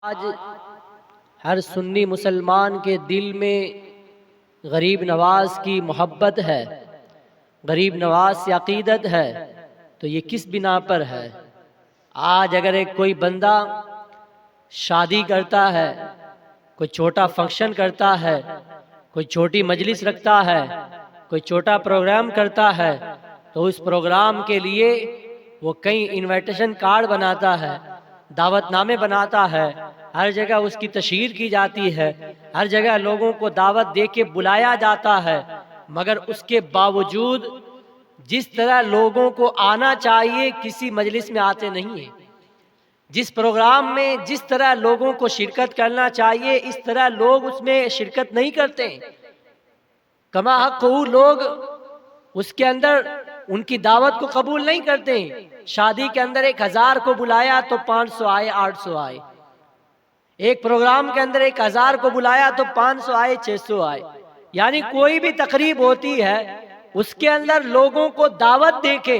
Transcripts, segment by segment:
آج ہر سنی مسلمان کے دل میں غریب نواز کی محبت ہے، غریب نواز سے عقیدت ہے، تو یہ کس بنا پر ہے؟ آج اگر ایک کوئی بندہ شادی کرتا ہے، کوئی چھوٹا فنکشن کرتا ہے، کوئی چھوٹی مجلس رکھتا ہے، کوئی چھوٹا پروگرام کرتا ہے، تو اس پروگرام کے لیے وہ کئی انویٹیشن کارڈ بناتا ہے، دعوت نامے بناتا ہے، ہر جگہ اس کی تشہیر کی جاتی ہے، ہر جگہ لوگوں کو دعوت دے کے بلایا جاتا ہے، مگر اس کے باوجود جس طرح لوگوں کو آنا چاہیے کسی مجلس میں آتے نہیں ہیں، جس پروگرام میں جس طرح لوگوں کو شرکت کرنا چاہیے اس طرح لوگ اس میں شرکت نہیں کرتے ہیں۔ کما حق وہ لوگ اس کے اندر ان کی دعوت کو قبول نہیں کرتے ہیں۔ شادی کے اندر 1000 کو بلایا تو 500 آئے، 800 آئے، ایک پروگرام کے اندر 1000 کو بلایا تو 500 آئے، 600 آئے، یعنی کوئی بھی تقریب ہوتی ہے اس کے اندر لوگوں کو دعوت دے کے،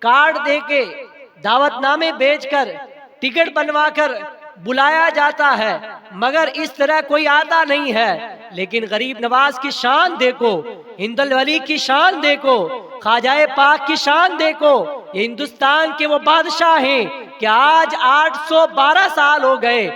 کارڈ دے کے، دعوت نامے بیچ کر، ٹکٹ بنوا کر بلایا جاتا ہے، مگر اس طرح کوئی آتا نہیں ہے۔ لیکن غریب نواز کی شان دیکھو، ہند الولی کی شان دیکھو، خواجہ پاک کی شان دیکھو، یہ ہندوستان کے وہ بادشاہ ہیں کہ آج 812 سال ہو گئے،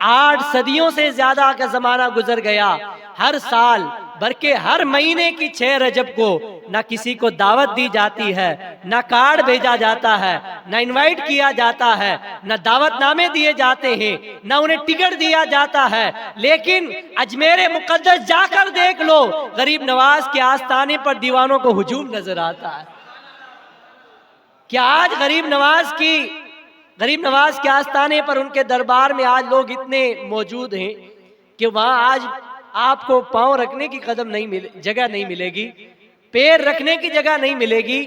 8 صدیوں سے زیادہ کا زمانہ گزر گیا، ہر سال بلکہ ہر مہینے کی 6 رجب کو نہ کسی کو دعوت دی جاتی ہے، نہ کارڈ بھیجا جاتا ہے، نہ انوائٹ کیا جاتا ہے، نہ دعوت نامے دیے جاتے ہیں، نہ انہیں ٹکٹ دیا جاتا ہے۔ لیکن اجمیر مقدس جا کر دیکھ لو، غریب نواز کے آستانے پر دیوانوں کو ہجوم نظر آتا ہے۔ کیا آج غریب نواز کے آستانے پر، ان کے دربار میں آج لوگ اتنے موجود ہیں کہ وہاں آج آپ کو پاؤں رکھنے کی جگہ نہیں ملے گی، پیر رکھنے کی جگہ نہیں ملے گی،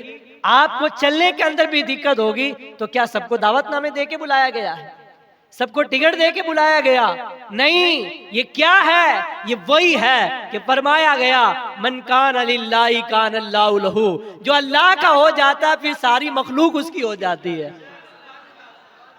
آپ کو چلنے کے اندر بھی دقت ہوگی، تو کیا سب کو دعوت نامے دے کے بلایا گیا ہے؟ سب کو ٹکٹ دے کے بلایا گیا؟ نہیں، یہ کیا ہے؟ یہ وہی ہے کہ فرمایا گیا من کان للہ کان اللہ لہو، جو اللہ کا ہو جاتا ہے پھر ساری مخلوق اس کی ہو جاتی ہے۔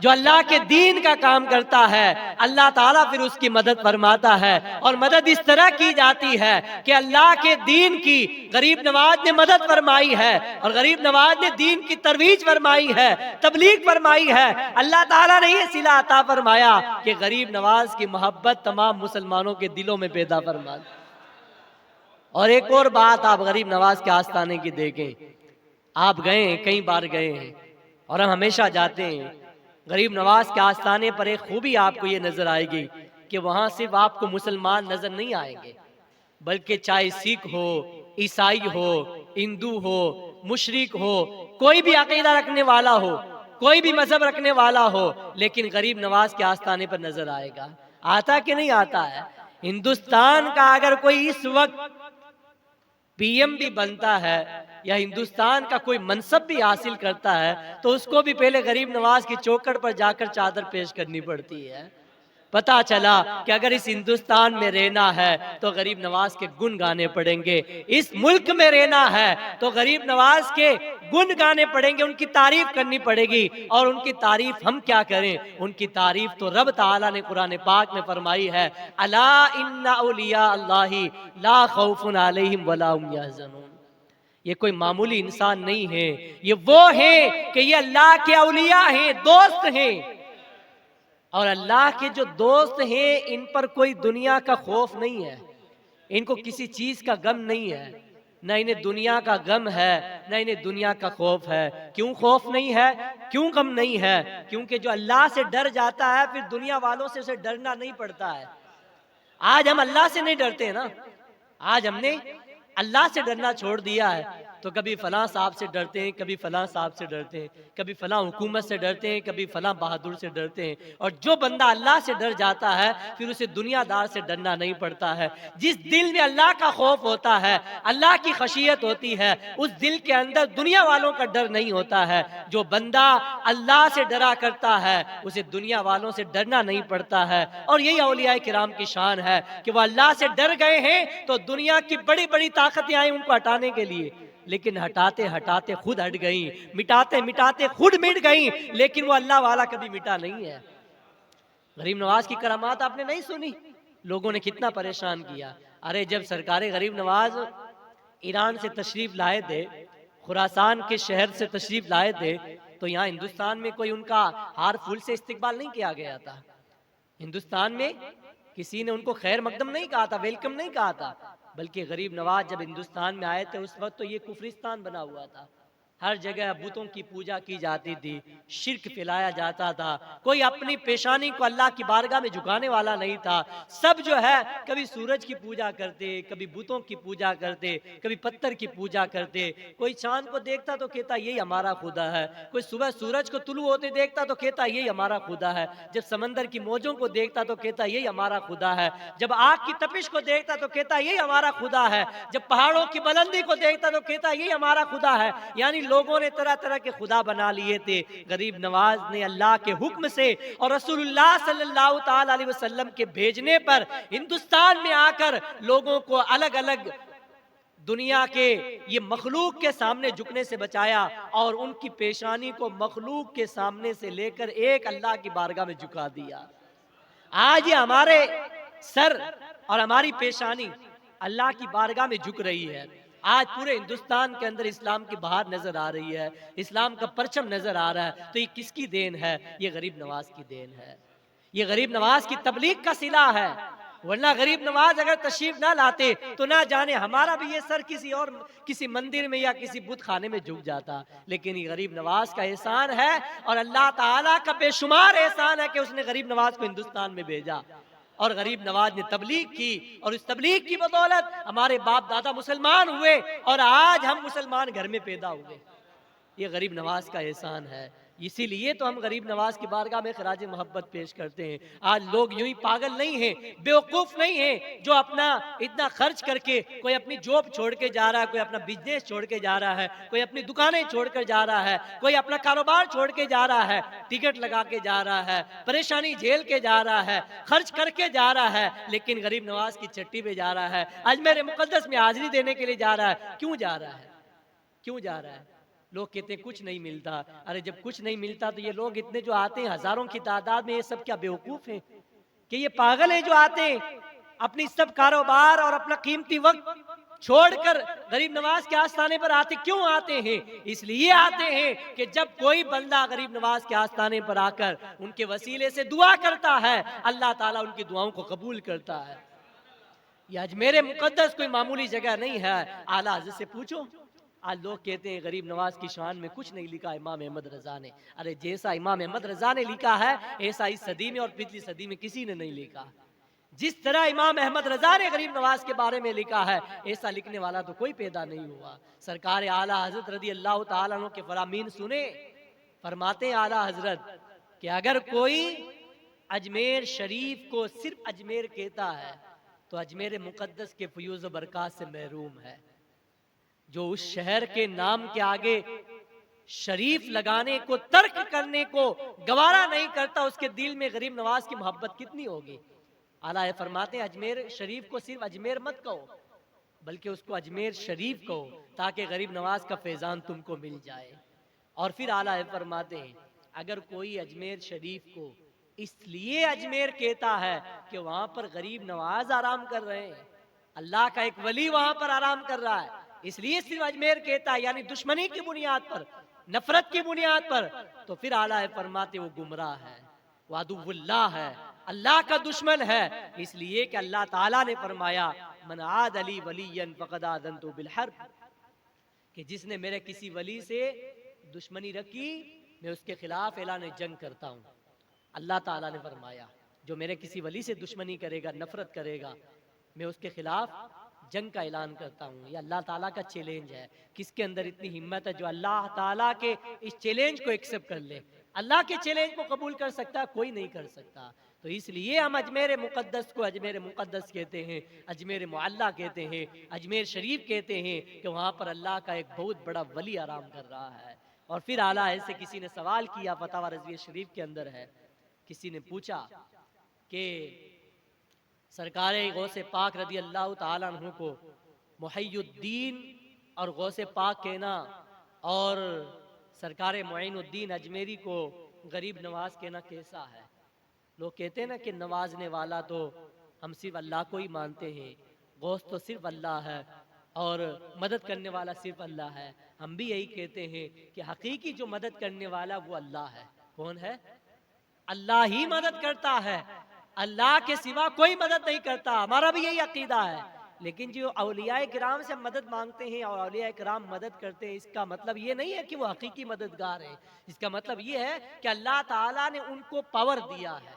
جو اللہ کے دین کا کام کرتا ہے اللہ تعالیٰ پھر اس کی مدد فرماتا ہے، اور مدد اس طرح کی جاتی ہے کہ اللہ کے دین کی غریب نواز نے مدد فرمائی ہے، اور غریب نواز نے دین کی ترویج فرمائی ہے، تبلیغ فرمائی ہے۔ اللہ تعالیٰ نے یہ صلہ عطا فرمایا کہ غریب نواز کی محبت تمام مسلمانوں کے دلوں میں پیدا فرما دی۔ اور ایک اور بات آپ غریب نواز کے آستانے کی دیکھیں، آپ گئے ہیں، کئی بار گئے ہیں، اور ہم ہمیشہ جاتے ہیں، غریب نواز کے آستانے پر ایک خوبی آپ کو یہ نظر آئے گی کہ وہاں صرف آپ کو مسلمان نظر نہیں آئیں گے، بلکہ چاہے سکھ ہو، عیسائی ہو، ہندو ہو، مشرک ہو، کوئی بھی عقیدہ رکھنے والا ہو، کوئی بھی مذہب رکھنے والا ہو، لیکن غریب نواز کے آستانے پر نظر آئے گا۔ آتا کہ نہیں آتا ہے؟ ہندوستان کا اگر کوئی اس وقت پی ایم بھی بنتا ہے یا ہندوستان کا کوئی منصب بھی حاصل کرتا ہے تو اس کو بھی پہلے غریب نواز کی چوکھٹ پر جا کر چادر پیش کرنی پڑتی ہے۔ پتا چلا کہ اگر اس ہندوستان میں رہنا ہے تو غریب نواز کے گن گانے پڑیں گے، اس ملک میں رہنا ہے تو غریب نواز کے گن گانے پڑیں گے، ان کی تعریف کرنی پڑے گی۔ اور ان کی تعریف ہم کیا کریں؟ ان کی تعریف تو رب تعالیٰ نے قرآن پاک میں فرمائی ہے، الا ان اولیاء اللہ لا خوف علیہم ولا هم یحزنون۔ یہ کوئی معمولی انسان نہیں ہے، یہ وہ ہیں کہ یہ اللہ کے اولیاء ہیں، دوست ہیں، اور اللہ کے جو دوست ہیں ان پر کوئی دنیا کا خوف نہیں ہے، ان کو کسی چیز کا غم نہیں ہے، نہ انہیں دنیا کا غم ہے، نہ انہیں دنیا کا خوف ہے۔ کیوں خوف نہیں ہے؟ کیوں غم نہیں ہے؟ کیونکہ جو اللہ سے ڈر جاتا ہے پھر دنیا والوں سے اسے ڈرنا نہیں پڑتا ہے۔ آج ہم اللہ سے نہیں ڈرتے نا، آج ہم نے اللہ سے ڈرنا چھوڑ دیا ہے، تو کبھی فلاں صاحب سے ڈرتے ہیں، کبھی فلاں صاحب سے ڈرتے ہیں، کبھی فلاں حکومت سے ڈرتے ہیں، کبھی فلاں بہادر سے ڈرتے ہیں۔ اور جو بندہ اللہ سے ڈر جاتا ہے پھر اسے دنیا دار سے ڈرنا نہیں پڑتا ہے۔ جس دل میں اللہ کا خوف ہوتا ہے، اللہ کی خشیت ہوتی ہے، اس دل کے اندر دنیا والوں کا ڈر نہیں ہوتا ہے۔ جو بندہ اللہ سے ڈرا کرتا ہے اسے دنیا والوں سے ڈرنا نہیں پڑتا ہے۔ اور یہی اولیاء کرام کی شان ہے کہ وہ اللہ سے ڈر گئے ہیں تو دنیا کی بڑی بڑی طاقتیں آئیں ان کو ہٹانے کے لیے، لیکن ہٹاتے ہٹاتے خود ہٹ گئیں، مٹاتے مٹاتے خود مٹ گئیں، لیکن وہ اللہ والا کبھی مٹا نہیں ہے۔ غریب نواز کی کرامات آپ نے نہیں سنی؟ لوگوں نے کتنا پریشان کیا. ارے جب سرکار غریب نواز ایران سے تشریف لائے تھے، خراسان کے شہر سے تشریف لائے تھے، تو یہاں ہندوستان میں کوئی ان کا ہار پھول سے استقبال نہیں کیا گیا تھا. ہندوستان میں کسی نے ان کو خیر مقدم نہیں کہا تھا، ویلکم نہیں کہا تھا. بلکہ غریب نواز جب ہندوستان میں آئے تھے اس وقت تو یہ کفرستان بنا ہوا تھا. ہر جگہ بتوں کی پوجا کی جاتی تھی، شرک پھیلایا جاتا تھا. کوئی اپنی پیشانی کو اللہ کی بارگاہ میں جھکانے والا نہیں تھا. سب جو ہے کبھی سورج کی پوجا کرتے، کبھی بتوں کی پوجا کرتے، کبھی پتھر کی پوجا کرتے. کوئی چاند کو دیکھتا تو کہتا یہی ہمارا خدا ہے. کوئی صبح سورج کو طلوع ہوتے دیکھتا تو کہتا یہی ہمارا خدا ہے. جب سمندر کی موجوں کو دیکھتا تو کہتا یہی ہمارا خدا ہے. جب آگ کی تپش کو دیکھتا تو کہتا یہی ہمارا خدا ہے. جب پہاڑوں کی بلندی کو دیکھتا تو کہتا یہی ہمارا خدا ہے. یعنی لوگوں نے طرح طرح کے خدا بنا لیے تھے. غریب نواز نے اللہ کے حکم سے اور رسول اللہ صلی اللہ تعالی علیہ وسلم کے بھیجنے پر ہندوستان میں آ کر لوگوں کو الگ الگ دنیا کے یہ مخلوق کے سامنے جھکنے سے بچایا اور ان کی پیشانی کو مخلوق کے سامنے سے لے کر ایک اللہ کی بارگاہ میں جھکا دیا. آج یہ ہمارے سر اور ہماری پیشانی اللہ کی بارگاہ میں جھک رہی ہے. آج پورے ہندوستان کے اندر اسلام کی بہار نظر آ رہی ہے، اسلام کا پرچم نظر آ رہا ہے. تو یہ کس کی دین ہے؟ یہ غریب نواز کی دین ہے. یہ غریب نواز کی تبلیغ کا صلہ ہے. ورنہ غریب نواز اگر تشریف نہ لاتے تو نہ جانے ہمارا بھی یہ سر کسی مندر میں یا کسی بت خانے میں جھک جاتا. لیکن یہ غریب نواز کا احسان ہے اور اللہ تعالیٰ کا بے شمار احسان ہے کہ اس نے غریب نواز کو ہندوستان میں بھیجا اور غریب نواز نے تبلیغ کی. اور اس تبلیغ کی بدولت ہمارے باپ دادا مسلمان ہوئے اور آج ہم مسلمان گھر میں پیدا ہوئے. یہ غریب نواز کا احسان ہے. اسی لیے تو ہم غریب نواز کی بارگاہ میں خراج محبت پیش کرتے ہیں. آج لوگ یوں ہی پاگل نہیں ہیں، بیوقوف نہیں ہیں جو اپنا اتنا خرچ کر کے کوئی اپنی جاب چھوڑ کے جا رہا ہے، کوئی اپنا بزنس چھوڑ کے جا رہا ہے، کوئی اپنی دکانیں چھوڑ کر جا رہا ہے، کوئی اپنا کاروبار چھوڑ کے جا رہا ہے، ٹکٹ لگا کے جا رہا ہے، پریشانی جھیل کے جا رہا ہے، خرچ کر کے جا رہا ہے، لیکن غریب نواز کی چٹی پہ جا رہا ہے، اجمیر مقدس میں حاضری دینے کے لیے جا رہا ہے. کیوں جا رہا ہے؟ کیوں جا رہا ہے؟ لوگ کہتے ہیں کچھ نہیں ملتا. ارے جب کچھ نہیں ملتا تو یہ لوگ اتنے جو آتے ہیں ہزاروں کی تعداد میں، یہ سب کیا بیوقوف ہیں کہ یہ پاگل ہیں جو آتے ہیں اپنی سب کاروبار اور اپنا قیمتی وقت چھوڑ کر غریب نواز کے آستانے پر آتے؟ کیوں آتے ہیں؟ اس لیے آتے ہیں کہ جب کوئی بندہ غریب نواز کے آستانے پر آ کر ان کے وسیلے سے دعا کرتا ہے، اللہ تعالیٰ ان کی دعاؤں کو قبول کرتا ہے. یہ اجمیر مقدس کوئی معمولی جگہ نہیں ہے. اعلیٰ حضرت سے پوچھو. آج لوگ کہتے ہیں غریب نواز کی شان میں کچھ نہیں لکھا امام احمد رضا نے. ارے جیسا امام احمد رضا نے لکھا ہے ایسا اس صدی میں اور پچھلی صدی میں کسی نے نہیں لکھا. جس طرح امام احمد رضا نے غریب نواز کے بارے میں لکھا ہے ایسا لکھنے والا تو کوئی پیدا نہیں ہوا. سرکار اعلیٰ حضرت رضی اللہ تعالیٰ عنہ کے فرامین سنے. فرماتے ہیں اعلیٰ حضرت کہ اگر کوئی اجمیر شریف کو صرف اجمیر کہتا ہے تو اجمیر مقدس کے فیوز و برکات سے محروم ہے. جو اس شہر کے نام کے آگے شریف لگانے کو ترک کرنے کو گوارا نہیں کرتا، اس کے دل میں غریب نواز کی محبت کتنی ہوگی. اعلیٰ فرماتے ہیں اجمیر شریف کو صرف اجمیر مت کہو بلکہ اس کو اجمیر شریف کہو تاکہ غریب نواز کا فیضان تم کو مل جائے. اور پھر اعلیٰ فرماتے ہیں اگر کوئی اجمیر شریف کو اس لیے اجمیر کہتا ہے کہ وہاں پر غریب نواز آرام کر رہے ہیں، اللہ کا ایک ولی وہاں پر آرام کر رہا ہے، اس لیے صرف اجمیر کہتا ہے، یعنی دشمنی کی بنیاد پر، نفرت کی بنیاد پر، تو پھر اعلیٰ فرماتے وہ گمراہ ہے، وہ عدو اللہ ہے، اللہ کا دشمن ہے. اس لیے کہ اللہ تعالیٰ نے فرمایا من عاد علی ولی فقد آذنت بالحرب، کہ جس نے میرے کسی ولی سے دشمنی رکھی میں اس کے خلاف اعلان جنگ کرتا ہوں. اللہ تعالیٰ نے فرمایا جو میرے کسی ولی سے دشمنی کرے گا، نفرت کرے گا، میں اس کے خلاف جنگ کا اعلان کرتا ہوں. یہ اللہ تعالیٰ کا چیلنج ہے. کس کے اندر اتنی ہمت ہے جو اللہ تعالیٰ کے اس چیلنج کو ایکسپٹ کر لے؟ اللہ کے چیلنج کو قبول کر سکتا ہے؟ کوئی نہیں کر سکتا. تو اس لیے ہم اجمیر مقدس کو اجمیر مقدس کہتے ہیں، اجمیر معلیٰ کہتے ہیں، اجمیر شریف کہتے ہیں کہ وہاں پر اللہ کا ایک بہت بڑا ولی آرام کر رہا ہے. اور پھر اعلیٰ سے کسی نے سوال کیا، فتاوی رضویہ شریف کے اندر ہے، کسی نے پوچھا کہ سرکار غوث پاک رضی اللہ تعالیٰ عنہ کو محی الدین اور غوث پاک کہنا اور سرکار معین الدین اجمیری کو غریب نواز کہنا کیسا ہے؟ لوگ کہتے ہیں نا کہ نوازنے والا تو ہم صرف اللہ کو ہی مانتے ہیں، غوث تو صرف اللہ ہے اور مدد کرنے والا صرف اللہ ہے۔ ہم بھی یہی کہتے ہیں کہ حقیقی جو مدد کرنے والا وہ اللہ ہے۔ کون ہے؟ اللہ ہی مدد کرتا ہے، اللہ کے سوا کوئی مدد نہیں کرتا، ہمارا بھی یہی عقیدہ ہے۔ لیکن جو اولیاء کرام سے مدد مانگتے ہیں اور اولیاء کرام مدد کرتے ہیں، اس کا مطلب یہ نہیں ہے کہ وہ حقیقی مددگار ہیں، اس کا مطلب یہ ہے کہ اللہ تعالیٰ نے ان کو پاور دیا ہے،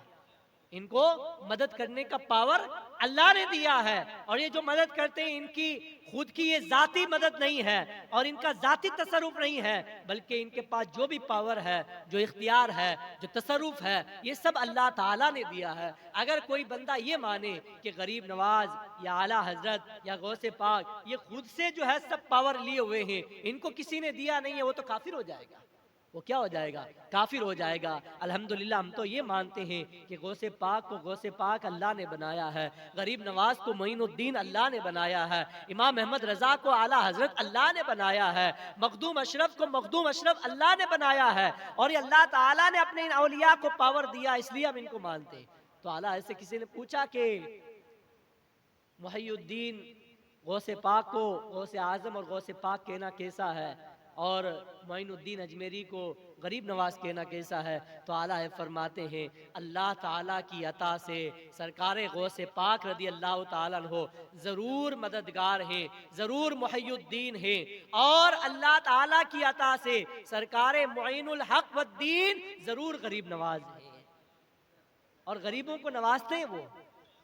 ان کو مدد کرنے کا پاور اللہ نے دیا ہے، اور یہ جو مدد کرتے ہیں ان کی خود کی یہ ذاتی مدد نہیں ہے اور ان کا ذاتی تصرف نہیں ہے، بلکہ ان کے پاس جو بھی پاور ہے، جو اختیار ہے، جو تصرف ہے، یہ سب اللہ تعالیٰ نے دیا ہے۔ اگر کوئی بندہ یہ مانے کہ غریب نواز یا اعلیٰ حضرت یا غوث پاک یہ خود سے جو ہے سب پاور لیے ہوئے ہیں، ان کو کسی نے دیا نہیں ہے، وہ تو کافر ہو جائے گا۔ وہ کیا ہو جائے گا؟ کافر ہو جائے گا۔ الحمدللہ ہم تو یہ مانتے ہیں کہ غوث پاک کو غوث پاک اللہ نے بنایا ہے، غریب نواز کو معین الدین اللہ نے بنایا ہے، امام احمد رضا کو اعلیٰ حضرت اللہ نے بنایا ہے، مخدوم اشرف کو مخدوم اشرف اللہ نے بنایا ہے، اور یہ اللہ تعالیٰ نے اپنے ان اولیاء کو پاور دیا، اس لیے ہم ان کو مانتے ہیں۔ تو اعلیٰ سے کسی نے پوچھا کہ محی الدین غوث پاک کو غوث اعظم اور غوث پاک کہنا کیسا ہے، اور معین الدین اجمیری کو غریب نواز کہنا کیسا ہے؟ تو اعلیٰ فرماتے ہیں اللہ تعالیٰ کی عطا سے سرکار غوث پاک رضی اللہ تعالیٰ عنہ ضرور مددگار ہیں، ضرور محی الدین ہیں، اور اللہ تعالیٰ کی عطا سے سرکار معین الحق والدین ضرور غریب نواز ہیں، اور غریبوں کو نوازتے ہیں وہ۔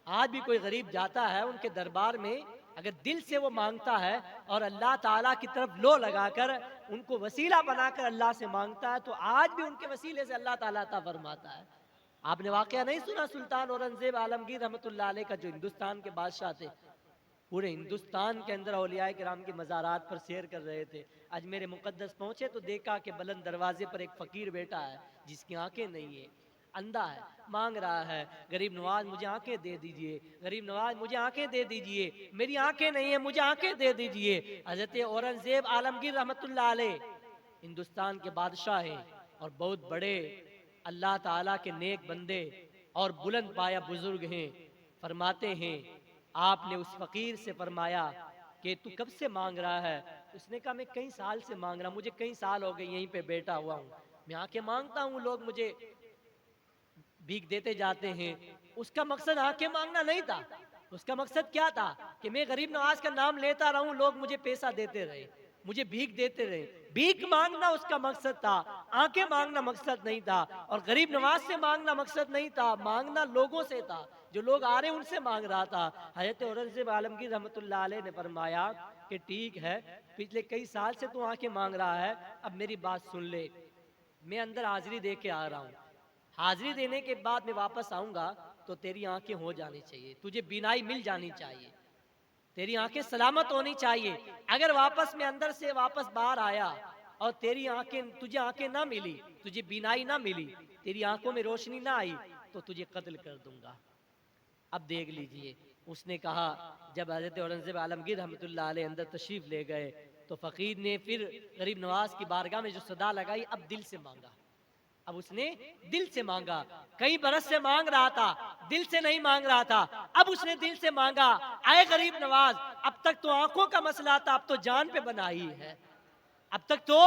آج بھی کوئی غریب جاتا ہے ان کے دربار میں، اگر دل سے وہ مانگتا ہے اور اللہ تعالیٰ کی طرف لو لگا کر ان کو وسیلہ بنا کر اللہ سے مانگتا ہے، تو آج بھی ان کے وسیلے سے اللہ تعالیٰ عطا فرماتا ہے۔ آپ نے واقعہ نہیں سنا سلطان اورنگزیب عالمگیر رحمۃ اللہ علیہ کا، جو ہندوستان کے بادشاہ تھے، پورے ہندوستان کے اندر اولیاء کرام کے مزارات پر سیر کر رہے تھے، اجمیر مقدس پہنچے تو دیکھا کہ بلند دروازے پر ایک فقیر بیٹھا ہے جس کی آنکھیں نہیں ہیں، اندھا ہے، مانگ رہا ہے غریب نواز مجھے آنکھیں دے دیجئے، غریب نواز مجھے آنکھیں دے دیجئے، میری آنکھیں نہیں ہیں مجھے آنکھیں دے دیجئے۔ حضرت اورنگزیب عالمگیر رحمت اللہ علیہ ہندوستان کے بادشاہ ہیں اور بہت بڑے اللہ تعالیٰ کے نیک بندے اور بلند پایا بزرگ ہیں، فرماتے ہیں آپ نے اس فقیر سے فرمایا کہ تو کب سے مانگ رہا ہے؟ اس نے کہا میں کئی سال سے مانگ رہا ہوں، مجھے کئی سال ہو گئے یہیں پہ بیٹھا ہوا ہوں، میں آنکھیں مانگتا ہوں، لوگ مجھے بھیک دیتے جاتے ہیں۔ اس کا مقصد آنکھیں مانگنا نہیں تھا، اس کا مقصد کیا تھا کہ میں غریب نواز کا نام لیتا رہوں، لوگ مجھے پیسہ دیتے رہے، مجھے بھیک دیتے رہے۔ بھیک مانگنا اس کا مقصد تھا، آنکھیں مانگنا مقصد نہیں تھا، اور غریب نواز سے مانگنا مقصد نہیں تھا، مانگنا لوگوں سے تھا، جو لوگ آ رہے ان سے مانگ رہا تھا۔ حضرت اورنگزیب عالمگیر رحمت اللہ علیہ نے فرمایا کہ ٹھیک ہے، پچھلے کئی سال سے تو آنکھیں مانگ رہا ہے، اب میری بات سن لے، میں اندر حاضری دے کے آ رہا ہوں، حاضری دینے کے بعد میں واپس آؤں گا تو تیری آنکھیں ہو جانی چاہیے، تجھے بینائی مل جانی چاہیے، تیری آنکھیں سلامت ہونی چاہیے۔ اگر واپس میں اندر سے واپس باہر آیا اور تیری آنکھیں تجھے آنکھیں نہ ملی، تجھے بینائی نہ ملی، تیری آنکھوں میں روشنی نہ آئی، تو تجھے قتل کر دوں گا۔ اب دیکھ لیجئے، اس نے کہا جب حضرت اورنگزیب عالمگیر رحمت اللہ علیہ اندر تشریف لے گئے تو فقیر نے پھر غریب نواز کی بارگاہ میں جو صدا لگائی، اب دل سے مانگا، اب اس نے دل سے مانگا، کئی برس سے مانگ رہا تھا، دل سے نہیں مانگ رہا تھا، اب اس نے دل سے مانگا، اے غریب نواز اب تک تو آنکھوں کا مسئلہ تھا، اب تو جان پہ بنائی ہے، اب تک تو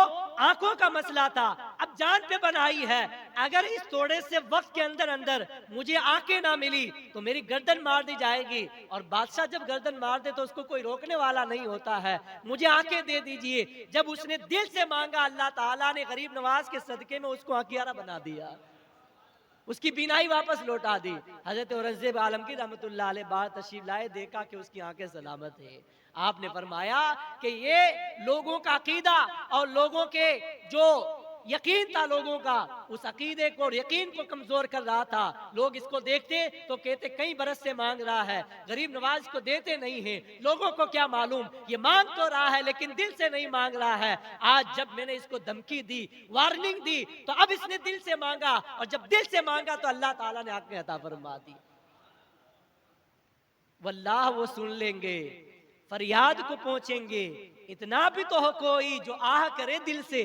آنکھوں کا مسئلہ تھا، اب جان پہ بنائی ہے، اگر اس تھوڑے سے وقت کے اندر اندر مجھے آنکھیں نہ ملی تو میری گردن مار دی جائے گی، اور بادشاہ جب گردن مار دے تو اس کو کوئی روکنے والا نہیں ہوتا ہے، مجھے آنکھیں دے دیجئے۔ جب اس نے دل سے مانگا، اللہ تعالیٰ نے غریب نواز کے صدقے میں اس کو آنکھیارہ بنا دیا، اس کی بینائی واپس لوٹا دی۔ حضرت اورنگزیب عالمگیر رحمت اللہ علیہ باہر تشریف لائے، دیکھا کہ اس کی آنکھیں سلامت ہیں۔ آپ نے فرمایا کہ یہ لوگوں کا عقیدہ اور لوگوں کے جو یقین تھا، لوگوں کا اس عقیدے کو اور یقین کو کمزور کر رہا تھا۔ لوگ اس کو دیکھتے تو کہتے کئی برس سے مانگ رہا ہے، غریب نواز کو دیتے نہیں ہیں، لوگوں کو کیا معلوم یہ مانگ تو رہا ہے لیکن دل سے نہیں مانگ رہا ہے۔ آج جب میں نے اس کو دھمکی دی، وارننگ دی، تو اب اس نے دل سے مانگا، اور جب دل سے مانگا تو اللہ تعالیٰ نے آنکھیں عطا فرما دی۔ واللہ وہ سن لیں گے، فریاد کو پہنچیں گے، اتنا بھی تو ہو کوئی جو آہ کرے دل سے،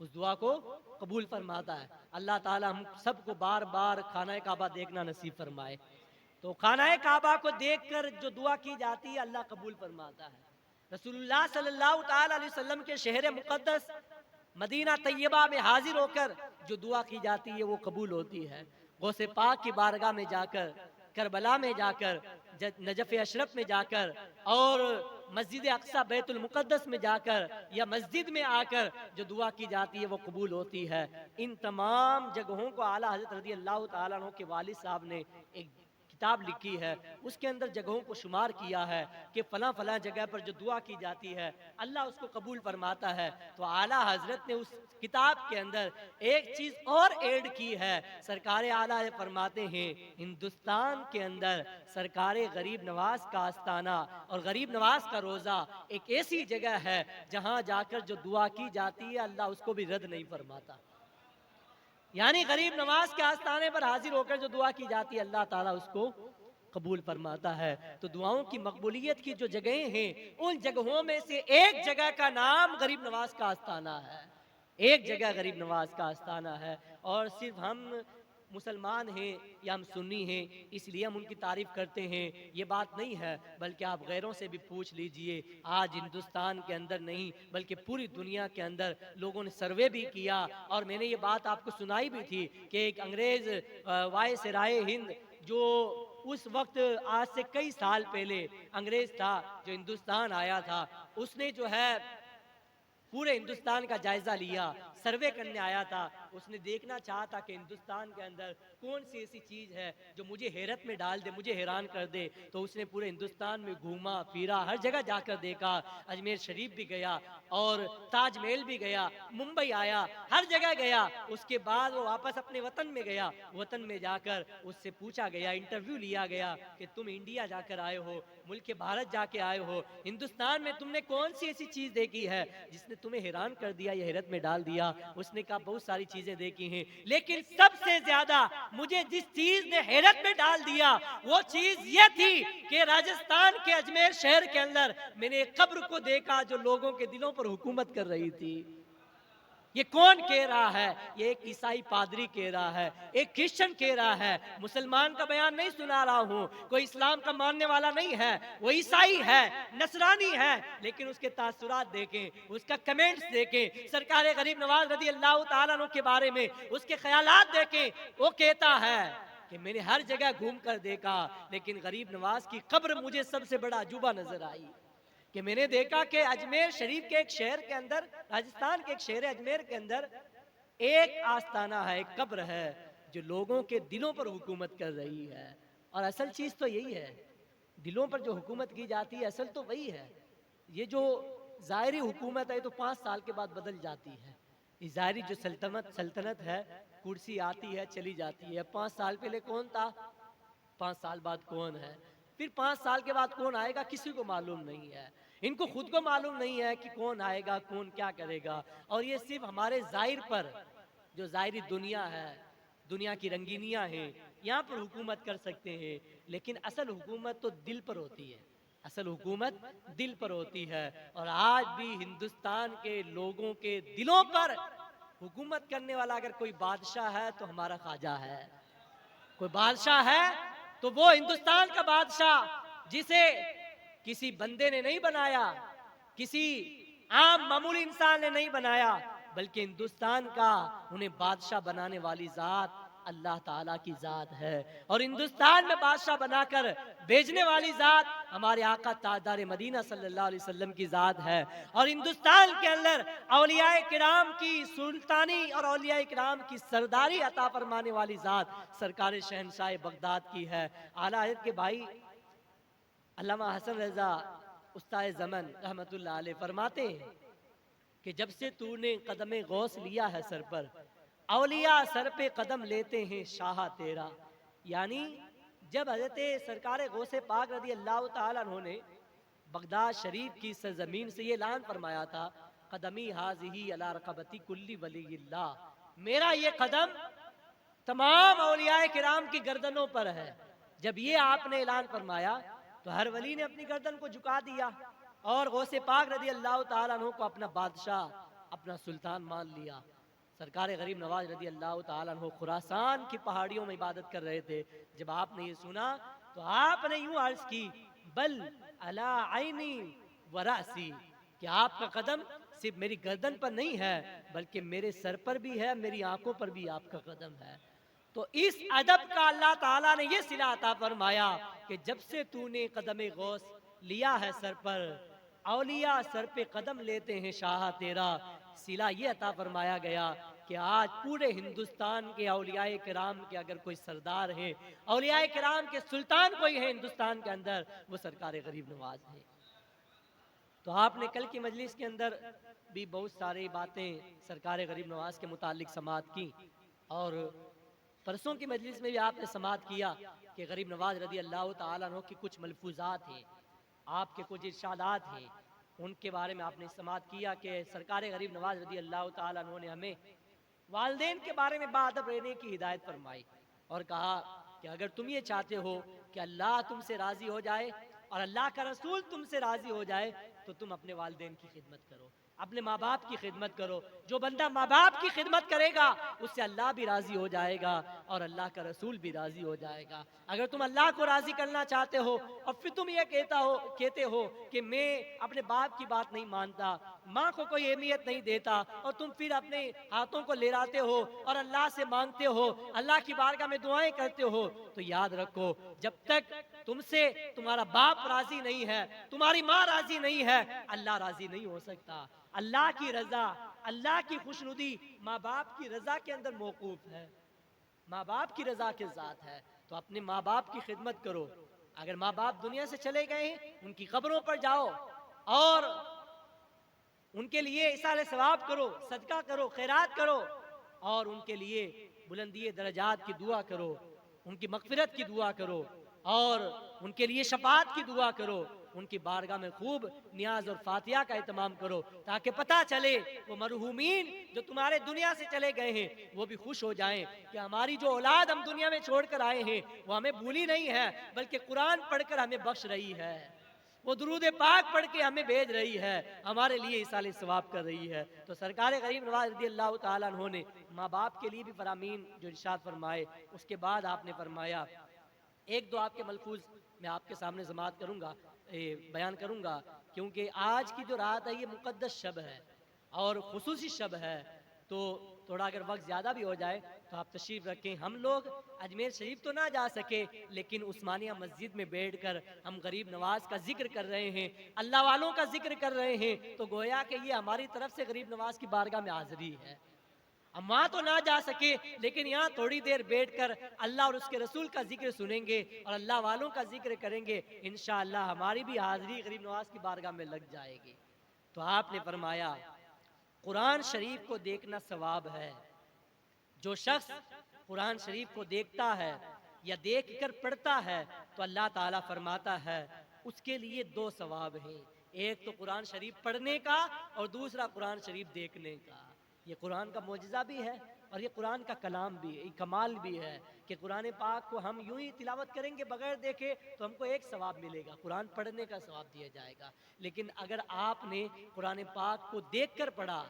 اس دعا کو قبول فرماتا ہے۔ اللہ تعالی ہم سب کو بار بار خانہ کعبہ دیکھنا نصیب فرمائے۔ تو خانہ کعبہ کو دیکھ کر جو دعا کی جاتی ہے اللہ قبول فرماتا ہے۔ رسول اللہ صلی اللہ تعالی علیہ وسلم کے شہر مقدس مدینہ طیبہ میں حاضر ہو کر جو دعا کی جاتی ہے وہ قبول ہوتی ہے۔ غوث پاک کی بارگاہ میں جا کر، کربلا میں جا کر، نجف اشرف میں جا کر، اور مسجد اقصی بیت المقدس میں جا کر، یا مسجد میں آ کر جو دعا کی جاتی ہے وہ قبول ہوتی ہے۔ ان تمام جگہوں کو اعلیٰ حضرت رضی اللہ تعالیٰ عنہ کے والد صاحب نے ایک کتاب لکھی ہے، اس کے اندر جگہوں کو شمار کیا ہے کہ فلاں فلاں جگہ پر جو دعا کی جاتی ہے اللہ اس کو قبول فرماتا ہے۔ تو اعلیٰ حضرت نے اس کتاب کے اندر ایک چیز اور ایڈ کی ہے۔ سرکار اعلیٰ فرماتے ہیں ہندوستان کے اندر سرکار غریب نواز کا آستانہ اور غریب نواز کا روزہ ایک ایسی جگہ ہے جہاں جا کر جو دعا کی جاتی ہے اللہ اس کو بھی رد نہیں فرماتا۔ یعنی غریب نواز کے آستانے پر حاضر ہو کر جو دعا کی جاتی ہے اللہ تعالیٰ اس کو قبول فرماتا ہے۔ تو دعاؤں کی مقبولیت کی جو جگہیں ہیں ان جگہوں میں سے ایک جگہ کا نام غریب نواز کا آستانہ ہے، ایک جگہ غریب نواز کا آستانہ ہے۔ اور صرف ہم مسلمان ہیں یا ہم سنی ہیں اس لیے ہم ان کی تعریف کرتے ہیں یہ بات نہیں ہے، بلکہ آپ غیروں سے بھی پوچھ لیجئے، آج ہندوستان کے اندر نہیں بلکہ پوری دنیا کے اندر لوگوں نے سروے بھی کیا، اور میں نے یہ بات آپ کو سنائی بھی تھی کہ ایک انگریز وائسرائے ہند جو اس وقت آج سے کئی سال پہلے انگریز تھا جو ہندوستان آیا تھا، اس نے جو ہے پورے ہندوستان کا جائزہ لیا، سروے کرنے آیا تھا۔ اس نے دیکھنا چاہا تھا کہ ہندوستان کے اندر کون سی ایسی چیز ہے جو مجھے حیرت میں ڈال دے، مجھے حیران کر دے۔ تو اس نے پورے ہندوستان میں گھوما پھرا، ہر جگہ جا کر دیکھا، اجمیر شریف بھی گیا اور تاج محل بھی گیا، ممبئی آیا، ہر جگہ گیا۔ اس کے بعد وہ واپس اپنے وطن میں گیا، وطن میں جا کر اس سے پوچھا گیا، انٹرویو لیا گیا کہ تم انڈیا جا کر آئے ہو، ملک بھارت جا کے آئے ہو، ہندوستان میں تم نے کون سی ایسی چیز دیکھی ہے جس نے تمہیں حیران کر دیا یا حیرت میں ڈال دیا؟ اس نے کہا بہت ساری چیزیں دیکھی ہیں لیکن سب سے زیادہ مجھے جس چیز نے حیرت میں ڈال دیا وہ چیز یہ تھی کہ راجستھان کے اجمیر شہر کے اندر میں نے ایک قبر کو دیکھا جو لوگوں کے دلوں پر حکومت کر رہی تھی۔ یہ کون کہہ رہا ہے؟ یہ ایک عیسائی پادری کہہ رہا ہے، ایک کرسچن کہہ رہا ہے۔ مسلمان کا بیان نہیں سنا رہا ہوں، کوئی اسلام کا ماننے والا نہیں ہے، وہ عیسائی ہے، نصرانی ہے، لیکن اس کے تاثرات دیکھیں، اس کا کمنٹس دیکھیں، سرکار غریب نواز رضی اللہ تعالیٰ عنہ کے بارے میں اس کے خیالات دیکھیں۔ وہ کہتا ہے کہ میں نے ہر جگہ گھوم کر دیکھا لیکن غریب نواز کی قبر مجھے سب سے بڑا عجوبہ نظر آئی، کہ میں نے دیکھا کہ اجمیر شریف کے ایک شہر کے اندر، راجستھان کے ایک شہر اجمیر کے اندر ایک آستانہ ہے، ایک قبر ہے جو لوگوں کے دلوں پر حکومت کر رہی ہے۔ اور اصل چیز تو یہی ہے، دلوں پر جو حکومت کی جاتی ہے اصل تو وہی ہے۔ یہ جو ظاہری حکومت ہے تو 5 سال کے بعد بدل جاتی ہے، یہ ظاہری جو سلطنت ہے، کرسی آتی ہے چلی جاتی ہے۔ 5 سال پہلے کون تھا، 5 سال بعد کون ہے، پھر 5 سال کے بعد کون آئے گا کسی کو معلوم نہیں ہے، ان کو خود کو معلوم نہیں ہے کہ کون آئے گا، کون کیا کرے گا۔ اور یہ صرف ہمارے ظاہر پر، جو ظاہری دنیا ہے، دنیا کی رنگینیاں ہیں، یہاں پر حکومت کر سکتے ہیں، لیکن اصل حکومت تو دل پر ہوتی ہے، اصل حکومت دل پر ہوتی ہے۔ اور آج بھی ہندوستان کے لوگوں کے دلوں پر حکومت کرنے والا اگر کوئی بادشاہ ہے تو ہمارا خواجہ ہے، کوئی بادشاہ ہے تو وہ ہندوستان کا بادشاہ جسے کسی بندے نے نہیں بنایا، کسی عام معمولی انسان نے نہیں بنایا، بلکہ ہندوستان کا انہیں بادشاہ بنانے والی ذات اللہ تعالیٰ کی ذات ہے، اور ہندوستان میں بادشاہ بنا کر بھیجنے والی ذات ہمارے آقا تاجدار مدینہ صلی اللہ علیہ وسلم کی ذات ہے۔ اور ہندوستان کے اندر اولیاء کرام کی سلطانی اور اولیاء کرام کی سرداری عطا فرمانے والی ذات سرکار شہنشاہ بغداد کی ہے۔ اعلیٰ حضرت کے بھائی علامہ حسن رضا استاد زمن رحمت اللہ علیہ فرماتے ہیں کہ جب سے تو نے قدم غوث لیا ہے سر پر، اولیاء سر پہ قدم لیتے ہیں شاہ تیرا۔ یعنی جب حضرت سرکار غوث پاک رضی اللہ تعالیٰ عنہ نے بغداد شریف کی سرزمین سے یہ اعلان فرمایا تھا، قدمی حاضی علی رقبتی کلی ولی اللہ، میرا یہ قدم تمام اولیاء کرام کی گردنوں پر ہے۔ جب یہ آپ نے اعلان فرمایا تو ہر ولی نے اپنی گردن کو جھکا دیا اور غوث پاک رضی اللہ تعالیٰ عنہ کو اپنا بادشاہ، اپنا اپنا سلطان مان لیا۔ سرکار غریب نواز رضی اللہ تعالیٰ عنہ خراسان کی پہاڑیوں میں عبادت کر رہے تھے۔ جب آپ نے یہ سنا تو آپ نے یوں عرض کی بل علی عینی و رأسی، کہ آپ کا قدم صرف میری گردن پر نہیں ہے بلکہ میرے سر پر بھی ہے، میری آنکھوں پر بھی آپ کا قدم ہے۔ تو اس ادب کا اللہ تعالیٰ نے یہ صلہ عطا فرمایا کہ جب سے تو نے قدم غوث لیا ہے سر پر، اولیاء سر پہ قدم لیتے ہیں شاہ تیرا، صلہ یہ عطا فرمایا گیا کہ آج پورے ہندوستان کے اولیاء کرام کے اگر کوئی سردار ہیں، اولیاء کرام کے سلطان کوئی ہے ہندوستان کے اندر، وہ سرکار غریب نواز ہے۔ تو آپ نے کل کی مجلس کے اندر بھی بہت ساری باتیں سرکار غریب نواز کے متعلق سماعت کی، اور پرسوں کی مجلس میں بھی آپ نے سماعت کیا کہ غریب نواز رضی اللہ تعالیٰ عنہ کی کچھ ملفوظات ہیں، آپ کے کچھ ارشادات ہیں، ان کے بارے میں آپ نے سماعت کیا کہ سرکار غریب نواز رضی اللہ تعالیٰ عنہ نے ہمیں والدین کے بارے میں باادب رہنے کی ہدایت فرمائی، اور کہا کہ اگر تم یہ چاہتے ہو کہ اللہ تم سے راضی ہو جائے اور اللہ کا رسول تم سے راضی ہو جائے تو تم اپنے والدین کی خدمت کرو، اپنے ماں باپ کی خدمت کرو۔ جو بندہ ماں باپ کی خدمت کرے گا اس سے اللہ بھی راضی ہو جائے گا اور اللہ کا رسول بھی راضی ہو جائے گا۔ اگر تم اللہ کو راضی کرنا چاہتے ہو اور پھر تم یہ کہتے ہو کہ میں اپنے باپ کی بات نہیں مانتا، ماں کو کوئی اہمیت نہیں دیتا، اور تم پھر اپنے ہاتھوں کو لہراتے ہو اور اللہ سے مانگتے ہو، اللہ کی بارگاہ میں دعائیں کرتے ہو، تو یاد رکھو جب تک تم سے تمہارا باپ راضی نہیں ہے، تمہاری ماں راضی نہیں ہے، اللہ راضی نہیں ہو سکتا۔ اللہ کی رضا، اللہ کی خوشنودی ماں باپ کی رضا کے اندر موقوف ہے، ماں باپ کی رضا کے ذات ہے۔ تو اپنے ماں باپ کی خدمت کرو۔ اگر ماں باپ دنیا سے چلے گئے ہیں ان کی قبروں پر جاؤ اور ان کے لیے ایصال ثواب کرو، صدقہ کرو، خیرات کرو، اور ان کے لیے بلندی درجات کی دعا کرو، ان کی مغفرت کی دعا کرو، اور ان کے لیے شفاعت کی دعا کرو، ان کی بارگاہ میں خوب نیاز اور فاتحہ کا اہتمام کرو، تاکہ پتہ چلے وہ مرحومین جو تمہارے دنیا سے چلے گئے ہیں وہ بھی خوش ہو جائیں کہ ہماری جو اولاد ہم دنیا میں چھوڑ کر آئے ہیں وہ ہمیں بھولی نہیں ہے بلکہ قرآن پڑھ کر ہمیں بخش رہی ہے، وہ درود پاک پڑھ کے ہمیں بھیج رہی ہے، ہمارے لیے ایصال ثواب کر رہی ہے۔ تو سرکار غریب نواز رضی اللہ تعالیٰ عنہ نے ماں باپ کے لیے بھی فرامین جو ارشاد فرمائے، اس کے بعد آپ نے فرمایا ایک دو آپ کے ملفوظ میں آپ کے سامنے سماعت کروں گا، بیان کروں گا، کیونکہ آج کی جو رات ہے یہ مقدس شب ہے اور خصوصی شب ہے، تو تھوڑا اگر وقت زیادہ بھی ہو جائے تو آپ تشریف رکھیں۔ ہم لوگ اجمیر شریف تو نہ جا سکے لیکن عثمانیہ مسجد میں بیٹھ کر ہم غریب نواز کا ذکر کر رہے ہیں، اللہ والوں کا ذکر کر رہے ہیں، تو گویا کہ یہ ہماری طرف سے غریب نواز کی بارگاہ میں حاضری ہے۔ ہم وہاں تو نہ جا سکے لیکن یہاں تھوڑی دیر بیٹھ کر اللہ اور اس کے رسول کا ذکر سنیں گے اور اللہ والوں کا ذکر کریں گے، انشاءاللہ ہماری بھی حاضری غریب نواز کی بارگاہ میں لگ جائے گی۔ تو آپ نے فرمایا قرآن شریف کو دیکھنا ثواب ہے، جو شخص قرآن شریف کو دیکھتا ہے یا دیکھ کر پڑھتا ہے تو اللہ تعالیٰ فرماتا ہے اس کے لیے دو ثواب ہیں، ایک تو قرآن شریف پڑھنے کا اور دوسرا قرآن شریف دیکھنے کا۔ یہ قرآن کا معجزہ بھی ہے اور یہ قرآن کا کلام بھی ہے، کمال بھی ہے کہ قرآن پاک کو ہم یوں ہی تلاوت کریں گے بغیر دیکھے تو ہم کو ایک ثواب ملے گا، قرآن پڑھنے کا ثواب دیا جائے گا، لیکن اگر آپ نے قرآن پاک کو دیکھ کر پڑھا،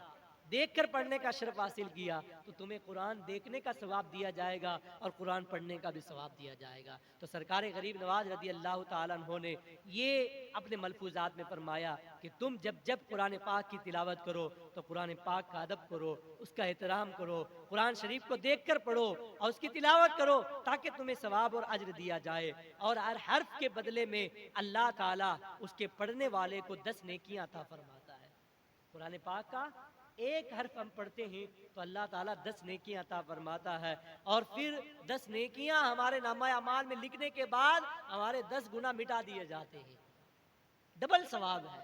دیکھ کر پڑھنے کا شرف حاصل کیا تو تمہیں قرآن دیکھنے کا ثواب دیا جائے گا اور قرآن پڑھنے کا بھی ثواب دیا جائے گا۔ تو سرکار غریب نواز رضی اللہ تعالیٰ عنہ نے یہ اپنے ملفوظات میں فرمایا کہ تم جب قرآن پاک کی تلاوت کرو تو قرآن پاک کا ادب کرو، اس کا احترام کرو، قرآن شریف کو دیکھ کر پڑھو اور اس کی تلاوت کرو تاکہ تمہیں ثواب اور اجر دیا جائے، اور ہر حرف کے بدلے میں اللہ تعالیٰ اس کے پڑھنے والے کو 10 نیکیاں عطا فرماتا ہے۔ قرآن پاک کا ایک حرف ہم پڑھتے ہیں تو اللہ تعالیٰ 10 نیکیاں عطا فرماتا ہے، اور پھر 10 نیکیاں ہمارے نامہ اعمال میں لکھنے کے بعد ہمارے 10 گناہ مٹا دیے جاتے ہیں، ڈبل ثواب ہے،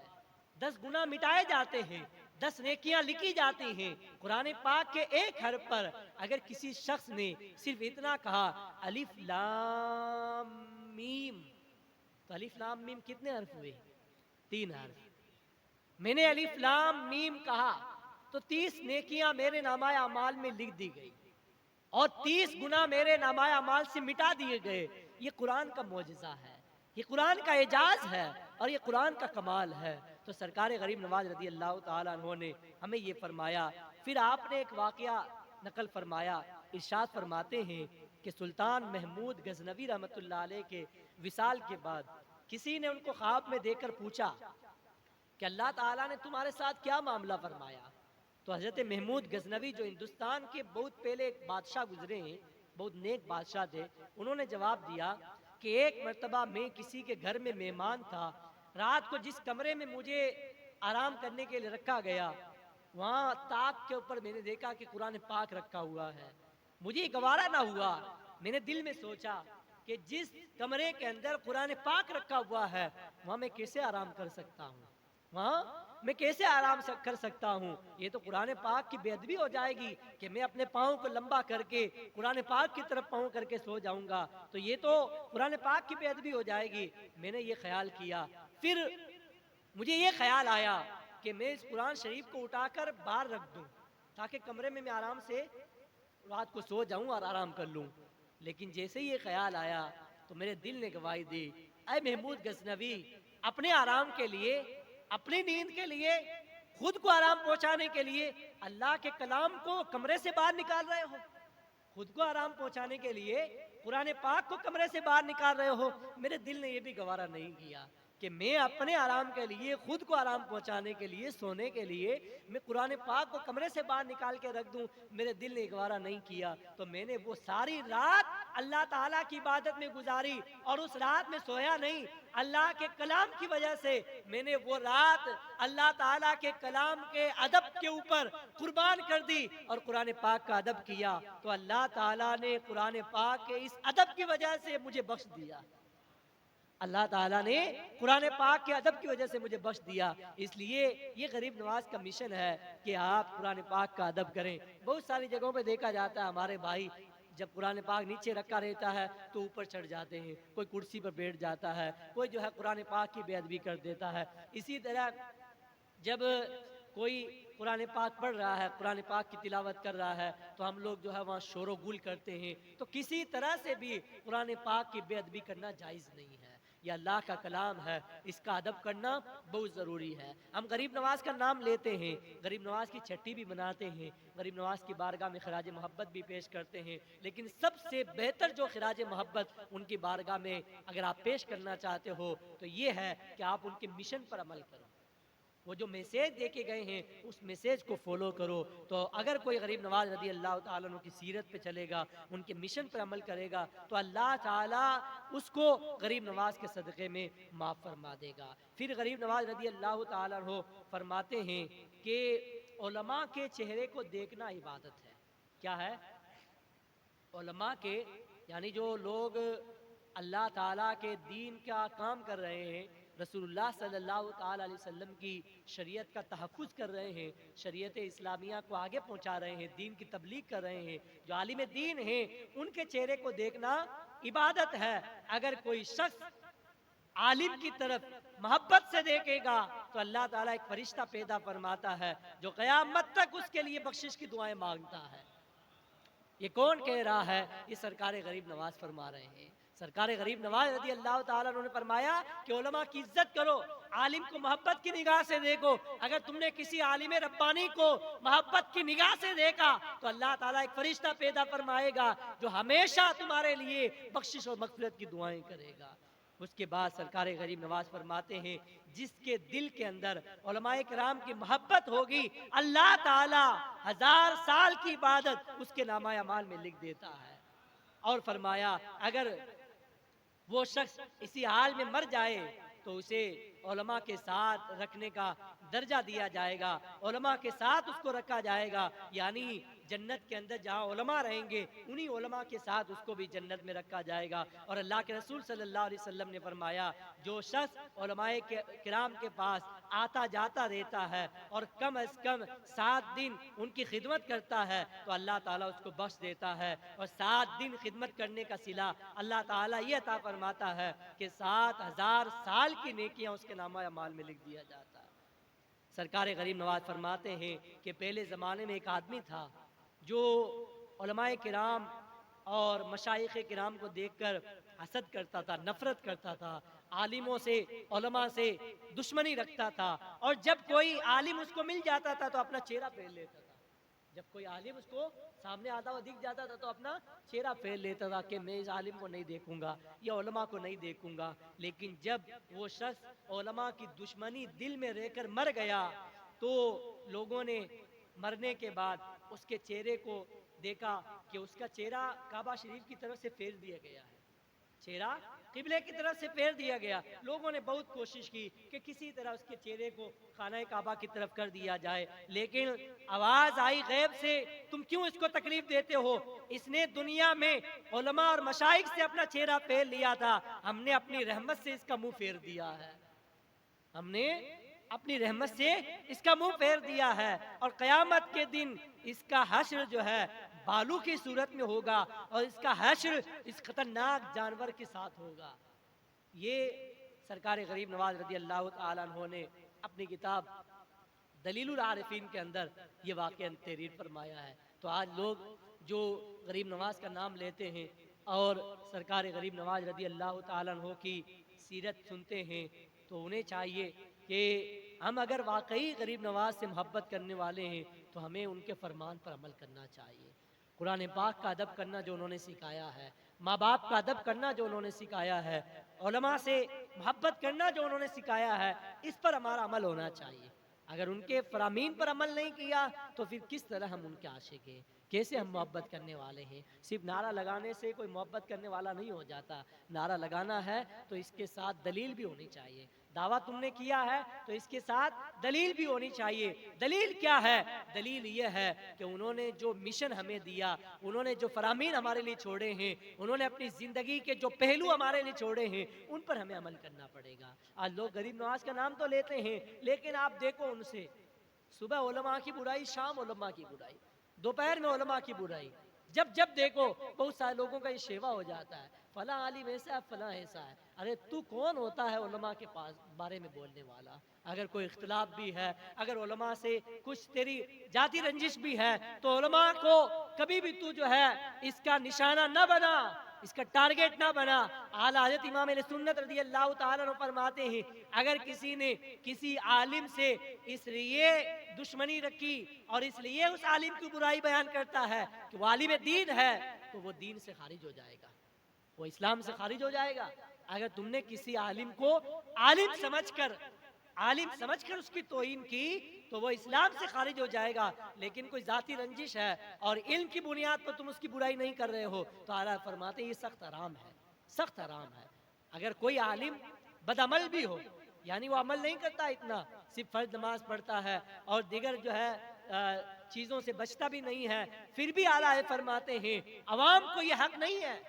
10 گناہ مٹائے جاتے ہیں، 10 نیکیاں لکھی جاتی ہیں۔ قرآن پاک کے ایک حرف پر اگر کسی شخص نے صرف اتنا کہا الف لام میم، تو الف لام میم کتنے حرف ہوئے؟ 3 حرف۔ میں نے الف لام میم کہا تو 30 نیکیاں میرے نامہ اعمال میں لکھ دی گئی اور 30 گناہ میرے نامہ اعمال سے مٹا دیے گئے۔ یہ قرآن کا معجزہ ہے، یہ قرآن کا اعجاز ہے اور یہ قرآن کا کمال ہے۔ تو سرکار غریب نواز رضی اللہ تعالیٰ عنہ نے ہمیں یہ فرمایا. پھر آپ نے ایک واقعہ نقل فرمایا, ارشاد فرماتے ہیں کہ سلطان محمود غزنوی رحمۃ اللہ علیہ کے وصال کے بعد کسی نے ان کو خواب میں دیکھ کر پوچھا کہ اللہ تعالیٰ نے تمہارے ساتھ کیا معاملہ فرمایا؟ تو حضرت محمود غزنوی جو ہندوستان کے بہت پہلے ایک بادشاہ گزرے ہیں, بہت نیک بادشاہ تھے, انہوں نے جواب دیا کہ ایک مرتبہ میں کسی کے گھر میں مہمان تھا, رات کو جس کمرے میں مجھے آرام کرنے کے لیے رکھا گیا وہاں طاق کے اوپر میں نے دیکھا کہ قرآن پاک رکھا ہوا ہے. مجھے گوارا نہ ہوا, میں نے دل میں سوچا کہ جس کمرے کے اندر قرآن پاک رکھا ہوا ہے وہاں میں کیسے آرام کر سکتا ہوں, وہاں میں کیسے آرام کر سکتا ہوں؟ یہ تو قرآن پاک کی بے ادبی ہو جائے گی کہ میں اپنے پاؤں کو لمبا کر کے قرآن پاک کی طرف پاؤں کر کے سو جاؤں گا, تو یہ تو قرآن پاک کی بے ادبی ہو جائے گی. میں نے یہ خیال کیا, پھر مجھے یہ خیال آیا کہ میں اس قرآن شریف کو اٹھا کر باہر رکھ دوں تاکہ کمرے میں آرام سے رات کو سو جاؤں اور آرام کر لوں. لیکن جیسے ہی یہ خیال آیا تو میرے دل نے گواہی دی, اے محمود غزنوی, اپنے آرام کے لیے, اپنی نیند کے لیے, خود کو آرام پہنچانے کے لیے اللہ کے کلام کو کمرے سے باہر نکال رہے ہو, خود کو آرام پہنچانے کے لیے قرآن پاک کو کمرے سے باہر نکال رہے ہو. میرے دل نے یہ بھی گوارا نہیں کیا کہ میں اپنے آرام کے لیے, خود کو آرام پہنچانے کے لیے, سونے کے لیے میں قرآن پاک کو کمرے سے باہر نکال کے رکھ دوں. میرے دل نے گوارا نہیں کیا, تو میں نے وہ ساری رات اللہ تعالیٰ کی عبادت میں گزاری, اور اس رات میں سویا نہیں. اللہ کے کلام کی وجہ سے میں نے وہ رات اللہ تعالیٰ کے کلام کے ادب کے اوپر قربان کر دی اور قرآن پاک کا ادب کیا. تو اللہ تعالیٰ نے قرآن پاک کے اس ادب کی وجہ سے مجھے بخش دیا, اللہ تعالیٰ نے قرآن پاک کے ادب کی وجہ سے مجھے بخش دیا. اس لیے یہ غریب نواز کا مشن ہے کہ آپ قرآن پاک کا ادب کریں. بہت ساری جگہوں پہ دیکھا جاتا ہے ہمارے بھائی جب قرآن پاک نیچے رکھا رہتا ہے تو اوپر چڑھ جاتے ہیں, کوئی کرسی پر بیٹھ جاتا ہے, کوئی جو ہے قرآن پاک کی بے ادبی کر دیتا ہے. اسی طرح جب کوئی قرآن پاک پڑھ رہا ہے, قرآن پاک کی تلاوت کر رہا ہے, تو ہم لوگ جو ہے وہاں شور و گل کرتے ہیں. تو کسی طرح سے بھی قرآن پاک کی بے ادبی کرنا جائز نہیں ہے. یہ اللہ کا کلام ہے, اس کا ادب کرنا بہت ضروری ہے. ہم غریب نواز کا نام لیتے ہیں, غریب نواز کی چھٹی بھی مناتے ہیں, غریب نواز کی بارگاہ میں خراج محبت بھی پیش کرتے ہیں, لیکن سب سے بہتر جو خراج محبت ان کی بارگاہ میں اگر آپ پیش کرنا چاہتے ہو تو یہ ہے کہ آپ ان کے مشن پر عمل کرو. وہ جو میسیج دے کے گئے ہیں اس میسیج کو فالو کرو. تو اگر کوئی غریب نواز رضی اللہ تعالیٰ عنہ کی سیرت پہ چلے گا, ان کے مشن پر عمل کرے گا, تو اللہ تعالیٰ اس کو غریب نواز کے صدقے میں معاف فرما دے گا. پھر غریب نواز رضی اللہ تعالیٰ عنہ فرماتے ہیں کہ علماء کے چہرے کو دیکھنا عبادت ہے. کیا ہے؟ علماء کے, یعنی جو لوگ اللہ تعالیٰ کے دین کا کام کر رہے ہیں, رسول اللہ صلی اللہ تعالیٰ علیہ وسلم کی شریعت کا تحفظ کر رہے ہیں, شریعت اسلامیہ کو آگے پہنچا رہے ہیں, دین کی تبلیغ کر رہے ہیں, جو عالم دین ہیں, ان کے چہرے کو دیکھنا عبادت ہے. اگر کوئی شخص عالم کی طرف محبت سے دیکھے گا تو اللہ تعالیٰ ایک فرشتہ پیدا فرماتا ہے جو قیامت تک اس کے لیے بخشش کی دعائیں مانگتا ہے. یہ کون کہہ رہا ہے؟ یہ سرکار غریب نواز فرما رہے ہیں. سرکار غریب نواز رضی اللہ تعالیٰ عنہ نے فرمایا کہ علماء کی عزت کرو, عالم کو محبت کی نگاہ سے دیکھو. اگر تم نے کسی عالم ربانی کو محبت کی نگاہ سے دیکھا تو اللہ تعالیٰ ایک فرشتہ پیدا فرمائے گا جو ہمیشہ تمہارے لیے بخشش اور مغفرت کی دعائیں کرے گا. اس کے بعد سرکار غریب نواز فرماتے ہیں جس کے دل کے اندر علماء کرام کی محبت ہوگی, اللہ تعالیٰ 1000 سال کی عبادت اس کے نامہ اعمال میں لکھ دیتا ہے. اور فرمایا اگر وہ شخص اسی حال میں مر جائے تو اسے علماء کے ساتھ رکھنے کا درجہ دیا جائے گا, علماء کے ساتھ اس کو رکھا جائے گا. یعنی جنت کے اندر جہاں علماء رہیں گے انہی علماء کے ساتھ اس کو بھی جنت میں رکھا جائے گا. اور اللہ کے رسول صلی اللہ علیہ وسلم نے فرمایا جو شخص علماء کرام کے پاس آتا جاتا رہتا ہے اور کم از کم 7 دن ان کی خدمت کرتا ہے تو اللہ تعالیٰ اس کو بخش دیتا ہے. اور 7 دن خدمت کرنے کا صلہ اللہ تعالیٰ یہ عطا فرماتا ہے کہ 7000 سال کی نیکیاں اس کے نامہ اعمال میں لکھ دیا جاتا ہے. سرکار غریب نواز فرماتے ہیں کہ پہلے زمانے میں ایک آدمی تھا جو علماء کرام اور مشائخ کرام کو دیکھ کر حسد کرتا تھا, نفرت کرتا تھا. عالموں سے علماء سے دشمنی رکھتا تھا، اور جب کوئی عالم اس کو مل جاتا تھا تو اپنا چہرہ پھیر لیتا تھا. جب کوئی عالم اس کو سامنے آتا ہوا دکھ جاتا تھا تو اپنا چہرہ پھیر لیتا تھا کہ میں اس عالم کو نہیں دیکھوں گا یا علماء کو نہیں دیکھوں گا. لیکن جب وہ شخص علماء کی دشمنی دل میں رہ کر مر گیا تو لوگوں نے مرنے کے بعد اس کے چہرے کو دیکھا کہ اس کا چہرہ کعبہ شریف کی طرف سے پھیر دیا گیا ہے، چہرہ قبلے کی طرف سے پھیر دیا گیا. لوگوں نے بہت کوشش کی کہ کسی طرح اس کے چہرے کو خانہ کعبہ کی طرف کر دیا جائے، لیکن آواز آئی غیب سے، تم کیوں اس کو تکلیف دیتے ہو؟ اس نے دنیا میں علماء اور مشائخ سے اپنا چہرہ پھیر لیا تھا، ہم نے اپنی رحمت سے اس کا منہ پھیر دیا ہے، ہم نے اپنی رحمت سے اس کا منہ پھیر دیا ہے. اور قیامت کے دن اس کا حشر جو ہے بالو کی صورت میں ہوگا، اور اس کا حشر اس خطرناک جانور کے ساتھ ہوگا. یہ سرکار غریب نواز رضی اللہ تعالیٰ عنہ نے اپنی کتاب دلیل العارفین کے اندر یہ واقعہ تحریر فرمایا ہے. تو آج لوگ جو غریب نواز کا نام لیتے ہیں اور سرکار غریب نواز رضی اللہ تعالیٰ عنہ کی سیرت سنتے ہیں تو انہیں چاہیے کہ ہم اگر واقعی غریب نواز سے محبت کرنے والے ہیں تو ہمیں ان کے فرمان پر عمل کرنا چاہیے. قرآن پاک کا ادب کرنا جو انہوں نے سکھایا ہے، ماں باپ کا ادب کرنا جو انہوں نے سکھایا ہے، علماء سے محبت کرنا جو انہوں نے سکھایا ہے، اس پر ہمارا عمل ہونا چاہیے. اگر ان کے فرامین پر عمل نہیں کیا تو پھر کس طرح ہم ان کے عاشق ہیں، کیسے ہم محبت کرنے والے ہیں؟ صرف نعرہ لگانے سے کوئی محبت کرنے والا نہیں ہو جاتا. نعرہ لگانا ہے تو اس کے ساتھ دلیل بھی ہونی چاہیے. دعویٰ تم نے کیا ہے تو اس کے ساتھ دلیل بھی ہونی چاہیے. دلیل کیا ہے؟ دلیل یہ ہے کہ انہوں نے جو مشن ہمیں دیا، انہوں نے جو فرامین ہمارے لیے چھوڑے ہیں، انہوں نے اپنی زندگی کے جو پہلو ہمارے لیے چھوڑے ہیں، ان پر ہمیں عمل کرنا پڑے گا. آج لوگ غریب نواز کا نام تو لیتے ہیں، لیکن آپ دیکھو ان سے صبح علماء کی برائی، شام علماء کی برائی، دوپہر میں علماء کی برائی. جب دیکھو بہت سارے لوگوں کا یہ شیوا ہو جاتا ہے، فلاں عالم ایسا ہے، فلاں ایسا ہے. ارے تو کون ہوتا ہے علماء کے پاس بارے میں بولنے والا؟ اگر کوئی اختلاف بھی ہے، اگر علماء سے کچھ تیری ذاتی رنجش بھی ہے تو علماء کو کبھی بھی تو جو ہے اس کا نشانہ نہ بنا، اس کا ٹارگٹ نہ بنا. اعلیٰ حضرت امام اہل سنت رضی اللہ تعالیٰ عنہ فرماتے ہیں اگر کسی نے کسی عالم سے اس لیے دشمنی رکھی اور اس لیے اس عالم کی برائی بیان کرتا ہے کہ وہ عالم دین ہے تو وہ دین سے خارج ہو جائے گا، وہ اسلام سے خارج ہو جائے گا. اگر تم نے کسی عالم کو عالم سمجھ کر اس کی توہین کی تو وہ اسلام سے خارج ہو جائے گا. لیکن کوئی ذاتی رنجش ہے اور علم کی بنیاد پر تم اس کی برائی نہیں کر رہے ہو تو اعلیٰ فرماتے ہیں یہ سخت حرام ہے، سخت حرام ہے. اگر کوئی عالم بدعمل بھی ہو، یعنی وہ عمل نہیں کرتا اتنا، صرف فرض نماز پڑھتا ہے اور دیگر جو ہے چیزوں سے بچتا بھی نہیں ہے، پھر بھی اعلیٰ فرماتے ہیں عوام کو یہ حق نہیں ہے،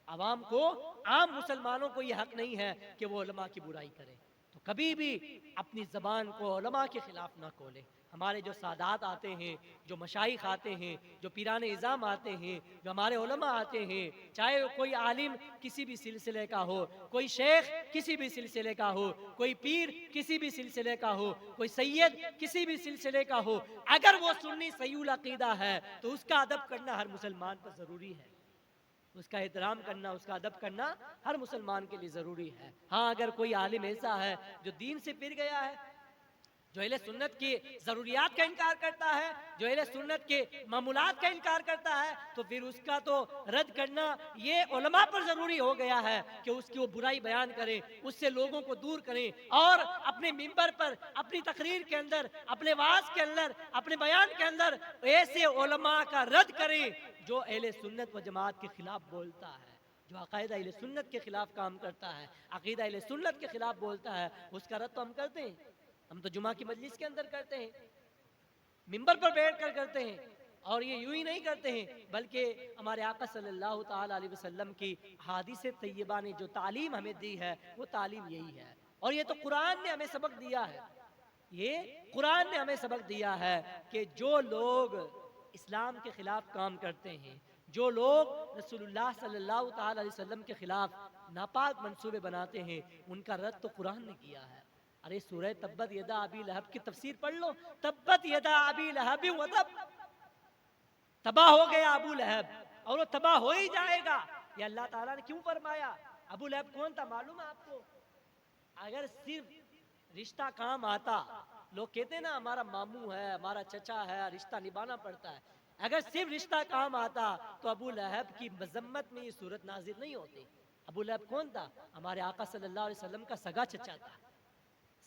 عوام کو، عام مسلمانوں کو یہ حق نہیں ہے کہ وہ علماء کی برائی کرے. تو کبھی بھی اپنی زبان کو علماء کے خلاف نہ کھولے. ہمارے جو سادات آتے ہیں، جو مشائخ آتے ہیں، جو پیران اعظام آتے ہیں، جو ہمارے علماء آتے ہیں، چاہے کوئی عالم کسی بھی سلسلے کا ہو، کوئی شیخ کسی بھی سلسلے کا ہو، کوئی پیر کسی بھی سلسلے کا ہو، کوئی سید کسی بھی سلسلے کا ہو، اگر وہ سنی صحیح العقیدہ ہے تو اس کا ادب کرنا ہر مسلمان پر ضروری ہے، اس کا احترام کرنا، اس کا ادب کرنا ہر مسلمان کے لیے ضروری ہے. ہاں اگر کوئی عالم ایسا ہے جو دین سے پھر گیا ہے، جو اہل سنت کی ضروریات کا انکار کرتا ہے، جو اہل سنت کے معمولات کا انکار کرتا ہے، تو پھر اس کا تو رد کرنا یہ علماء پر ضروری ہو گیا ہے کہ اس کی وہ برائی بیان کریں، اس سے لوگوں کو دور کریں اور اپنے منبر پر، اپنی تقریر کے اندر، اپنے وعظ کے اندر، اپنے بیان کے اندر ایسے علماء کا رد کریں جو اہل سنت و جماعت کے خلاف بولتا ہے، جو عقائد اہل سنت کے خلاف کام کرتا ہے، عقیدہ اہل سنت کے خلاف بولتا ہے، اس کا رد تو ہم کرتے ہیں. ہم تو جمعہ کی مجلس کے اندر کرتے ہیں، منبر پر بیٹھ کر کرتے ہیں، اور یہ یوں ہی نہیں کرتے ہیں بلکہ ہمارے آقا صلی اللہ تعالی علیہ وسلم کی احادیث طیبہ نے جو تعلیم ہمیں دی ہے وہ تعلیم یہی ہے. اور یہ تو قرآن نے ہمیں سبق دیا ہے، یہ قرآن نے ہمیں سبق دیا ہے کہ جو لوگ اسلام کے خلاف کام کرتے ہیں، جو لوگ رسول اللہ صلی اللہ تعالی علیہ وسلم کے خلاف ناپاک منصوبے بناتے ہیں، ان کا رد تو قرآن نے کیا ہے. ارے سورہ تبت یدا ابی لہب کی تفسیر پڑھ لو، تبت یدا ابی لہب وتب، تباہ ہو گیا ابو لہب اور وہ تباہ ہو ہی جائے گا. یہ اللہ تعالیٰ نے کیوں فرمایا؟ ابو لہب کون تھا معلوم ہے آپ کو؟ اگر صرف رشتہ کام آتا، لوگ کہتے ہیں نا ہمارا ماموں ہے، ہمارا چچا ہے، رشتہ نبھانا پڑتا ہے، اگر صرف رشتہ کام آتا تو ابو لہب کی مذمت میں یہ صورت نازل نہیں ہوتی۔ ابو لہب کون تھا؟ ہمارے آقا صلی اللہ علیہ وسلم کا سگا چچا تھا،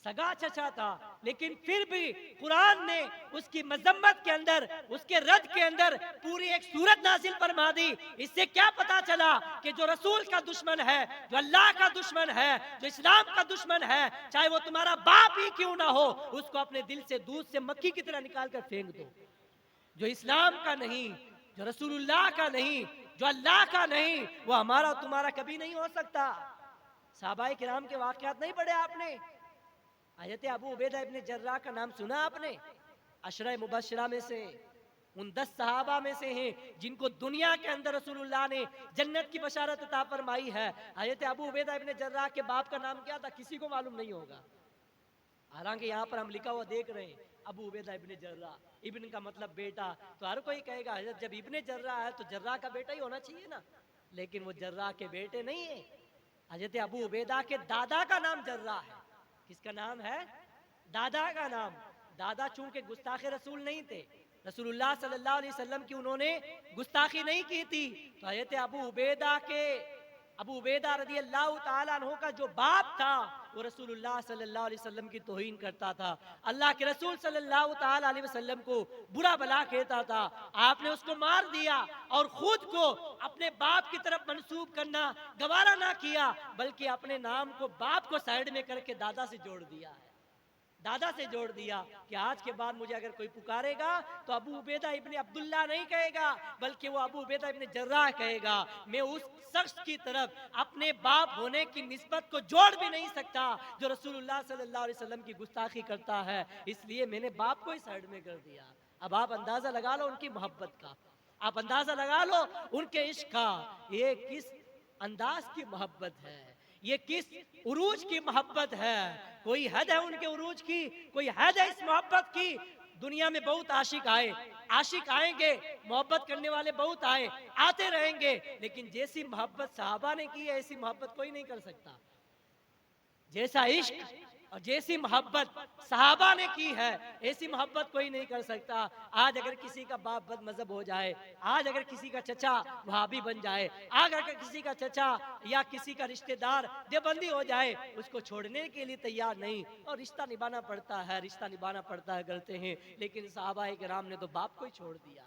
سگا چچا تھا، لیکن پھر بھی قرآن نے اس کی مذمت کے اندر، اس کے رد کے اندر پوری ایک سورت نازل فرما دی۔ اس سے کیا پتا چلا کہ جو رسول کا دشمن ہے، جو اللہ کا دشمن ہے، جو اسلام کا دشمن ہے، چاہے وہ تمہارا باپ ہی کیوں نہ ہو، اس کو اپنے دل سے دودھ سے مکھی کی طرح نکال کر پھینک دو۔ جو اسلام کا نہیں، جو رسول اللہ کا نہیں، جو اللہ کا نہیں، وہ ہمارا تمہارا کبھی نہیں ہو سکتا۔ صحابہ کرام کے واقعات نہیں پڑھے آپ نے؟ حضرت ابو عبیدہ ابن جراح کا نام سنا آپ نے؟ عشرہ مبشرہ میں سے، ان 10 صحابہ میں سے ہیں جن کو دنیا کے اندر رسول اللہ نے جنت کی بشارت عطا فرمائی ہے۔ حضرت ابو عبیدہ ابن جراح کے باپ کا نام کیا تھا؟ کسی کو معلوم نہیں ہوگا، حالانکہ یہاں پر ہم لکھا ہوا دیکھ رہے ہیں ابو عبیدہ ابن جراح، ابن کا مطلب بیٹا، تو ہر کوئی کہے گا حضرت جب ابن جراح ہے تو جراح کا بیٹا ہی ہونا چاہیے نا، لیکن وہ جراح کے بیٹے نہیں ہیں۔ حضرت ابو عبیدہ کے دادا کا نام جراح ہے۔ کس کا نام ہے؟ دادا کا نام۔ دادا چونکہ گستاخ رسول نہیں تھے، رسول اللہ صلی اللہ علیہ وسلم کی انہوں نے گستاخی نہیں کی تھی، تو حضرت ابو عبیدہ رضی اللہ تعالیٰ عنہ کا جو باپ تھا وہ رسول اللہ صلی اللہ علیہ وسلم کی توہین کرتا تھا، اللہ کے رسول صلی اللہ تعالیٰ علیہ وسلم کو برا بلا کہتا تھا۔ آپ نے اس کو مار دیا اور خود کو اپنے باپ کی طرف منسوب کرنا گوارا نہ کیا، بلکہ اپنے نام کو باپ کو سائیڈ میں کر کے دادا سے جوڑ دیا ہے، دادا سے جوڑ دیا کہ آج کے بعد مجھے اگر کوئی پکارے گا تو ابو عبیدہ ابن عبداللہ نہیں کہے گا، بلکہ وہ ابو عبیدہ ابن جراح کہے گا۔ میں اس شخص کی طرف اپنے باپ ہونے کی نسبت کو جوڑ بھی نہیں سکتا جو رسول اللہ صلی اللہ علیہ وسلم کی گستاخی کرتا ہے، اس لیے میں نے باپ کو ہی سائیڈ میں کر دیا۔ اب آپ اندازہ لگا لو ان کی محبت کا، آپ اندازہ لگا لو ان کے عشق کا، یہ کس انداز کی محبت ہے، یہ کس عروج کی محبت ہے۔ کوئی حد ہے ان کے عروج کی، کوئی حد ہے اس محبت کی۔ دنیا میں بہت عاشق آئے، عاشق آئیں گے، محبت کرنے والے بہت آئے، آتے رہیں گے، لیکن جیسی محبت صحابہ نے کی ہے ایسی محبت کوئی نہیں کر سکتا۔ جیسا عشق اور جیسی محبت صحابہ نے کی ہے ایسی محبت کوئی نہیں کر سکتا۔ آج اگر کسی کا باپ بد مذہب ہو جائے، آج اگر کسی کا چچا وہابی بن جائے، آج اگر کسی کا چچا یا کسی کا رشتہ دار دیوبندی ہو جائے، اس کو چھوڑنے کے لیے تیار نہیں، اور رشتہ نبھانا پڑتا ہے، رشتہ نبھانا پڑتا ہے کرتے ہیں، لیکن صحابہ کرام نے تو باپ کو ہی چھوڑ دیا،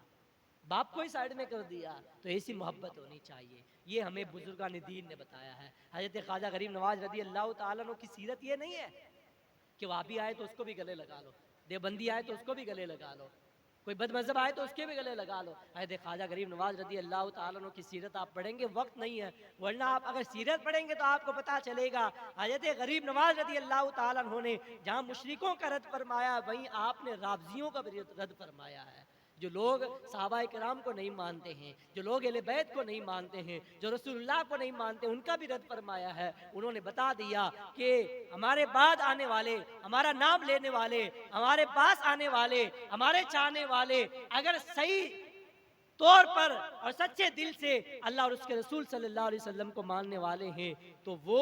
باپ کو ہی سائیڈ میں کر دیا۔ تو ایسی محبت ہونی چاہیے، یہ ہمیں بزرگان دین نے بتایا ہے۔ حضرت خواجہ غریب نواز رضی اللہ تعالیٰ عنہ کی سیرت یہ نہیں ہے کہ وہابی آئے تو اس کو بھی گلے لگا لو، دیوبندی آئے تو اس کو بھی گلے لگا لو، کوئی بد مذہب آئے تو اس کے بھی گلے لگا لو۔ حضرت خواجہ غریب نواز رضی اللہ تعالیٰ عنہ کی سیرت آپ پڑھیں گے، وقت نہیں ہے، ورنہ آپ اگر سیرت پڑھیں گے تو آپ کو پتا چلے گا حضرت غریب نواز رضی اللہ تعالیٰ عنہ نے جہاں مشرکوں کا رد فرمایا، وہیں آپ نے رافضیوں کا بھی رد فرمایا ہے۔ جو لوگ صحابہ کرام کو نہیں مانتے ہیں، جو لوگ اہل بیت کو نہیں مانتے ہیں، جو رسول اللہ کو نہیں مانتے، ان کا بھی رد فرمایا ہے۔ انہوں نے بتا دیا کہ ہمارے بعد آنے والے، ہمارا نام لینے والے، ہمارے پاس آنے والے، ہمارے چاہنے والے اگر صحیح طور پر اور سچے دل سے اللہ اور اس کے رسول صلی اللہ علیہ وسلم کو ماننے والے ہیں، تو وہ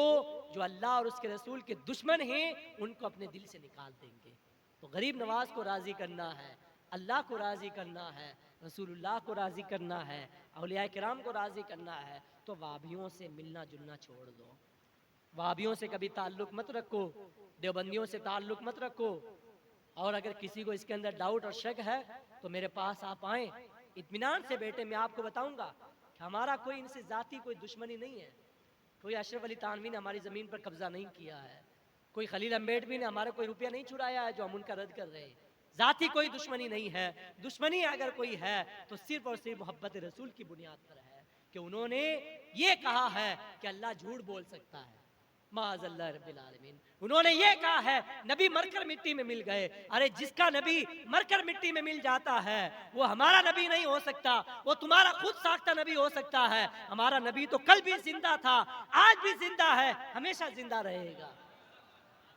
جو اللہ اور اس کے رسول کے دشمن ہیں ان کو اپنے دل سے نکال دیں گے۔ تو غریب نواز کو راضی کرنا ہے، اللہ کو راضی کرنا ہے، رسول اللہ کو راضی کرنا ہے، اولیاء کرام کو راضی کرنا ہے، تو وہابیوں سے ملنا جلنا چھوڑ دو، وہابیوں سے کبھی تعلق مت رکھو، دیوبندیوں سے تعلق مت رکھو، اور اگر کسی کو اس کے اندر ڈاؤٹ اور شک ہے تو میرے پاس آپ آئیں، اطمینان سے بیٹھے، میں آپ کو بتاؤں گا کہ ہمارا کوئی ان سے ذاتی کوئی دشمنی نہیں ہے، کوئی اشرف علی تھانوی نے ہماری زمین پر قبضہ نہیں کیا ہے، کوئی خلیل امبیڈوی نے ہمارا کوئی روپیہ نہیں چرایا ہے جو ہم ان کا رد کر رہے ہیں، ذاتی کوئی دشمنی نہیں ہے۔ دشمنی اگر کوئی ہے تو صرف اور صرف محبت رسول کی بنیاد پر ہے کہ انہوں نے یہ کہا ہے کہ اللہ جھوٹ بول سکتا ہے، معاذ اللہ رب العالمین۔ انہوں نے یہ کہا ہے نبی مر کر مٹی میں مل گئے، ارے جس کا نبی مر کر مٹی میں مل جاتا ہے وہ ہمارا نبی نہیں ہو سکتا، وہ تمہارا خود ساختہ نبی ہو سکتا ہے۔ ہمارا نبی تو کل بھی زندہ تھا، آج بھی زندہ ہے، ہمیشہ زندہ رہے گا۔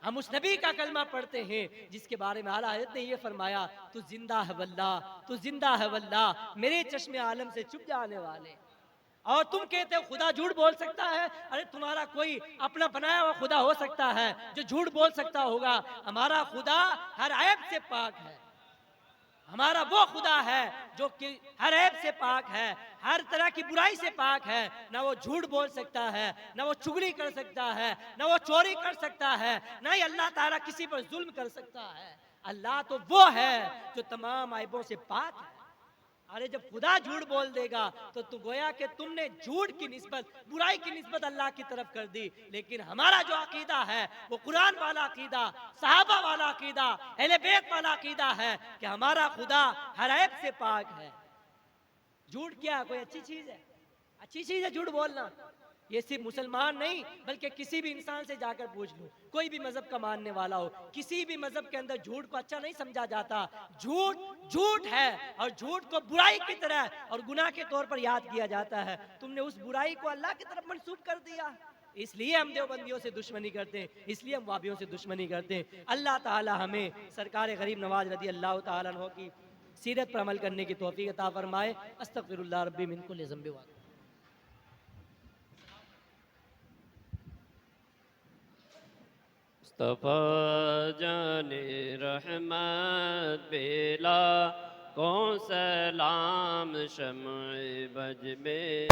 ہم اس نبی کا کلمہ پڑھتے ہیں جس کے بارے میں اعلیٰ حضرت نے یہ فرمایا، تو زندہ ہے واللہ، تو زندہ ہے واللہ، میرے چشم عالم سے چھپ جانے والے۔ اور تم کہتے ہو خدا جھوٹ بول سکتا ہے. ارے تمہارا کوئی اپنا بنایا ہوا خدا ہو سکتا ہے جو جھوٹ بول سکتا ہوگا؟ ہمارا خدا ہر عیب سے پاک ہے. ہمارا وہ خدا ہے جو کہ ہر عیب سے پاک ہے، ہر طرح کی برائی سے پاک ہے. نہ وہ جھوٹ بول سکتا ہے، نہ وہ چغلی کر سکتا ہے، نہ وہ چوری کر سکتا ہے، نہ ہی اللہ تعالیٰ کسی پر ظلم کر سکتا ہے. اللہ تو وہ ہے جو تمام عیبوں سے پاک ہے. ارے جب خدا جھوٹ بول دے گا تو گویا کہ تم نے جھوٹ کی نسبت، برائی کی نسبت اللہ کی طرف کر دی. لیکن ہمارا جو عقیدہ ہے وہ قرآن والا عقیدہ، صحابہ والا عقیدہ، اہل بیت والا عقیدہ ہے کہ ہمارا خدا ہر عیب سے پاک ہے. جھوٹ کیا کوئی اچھی چیز ہے؟ اچھی چیز ہے جھوٹ بولنا؟ یہ صرف مسلمان نہیں بلکہ کسی بھی انسان سے جا کر پوچھ لو، کوئی بھی مذہب کا ماننے والا ہو، کسی بھی مذہب کے اندر جھوٹ کو اچھا نہیں سمجھا جاتا. جھوٹ جھوٹ ہے اور جھوٹ کو برائی کی طرح اور گناہ کے طور پر یاد کیا جاتا ہے. تم نے اس برائی کو اللہ کی طرف منسوب کر دیا. اس لیے ہم دیوبندیوں سے دشمنی کرتے ہیں، اس لیے ہم وہابیوں سے دشمنی کرتے ہیں. اللہ تعالی ہمیں سرکار غریب نواز رضی اللہ تعالیٰ عنہ کی سیرت پر عمل کرنے کی توفیق عطا فرمائے. استغفر اللہ ربی من کل ذنب و مصطفیٰ جان رحمت بلا کون سلام شمع بج میں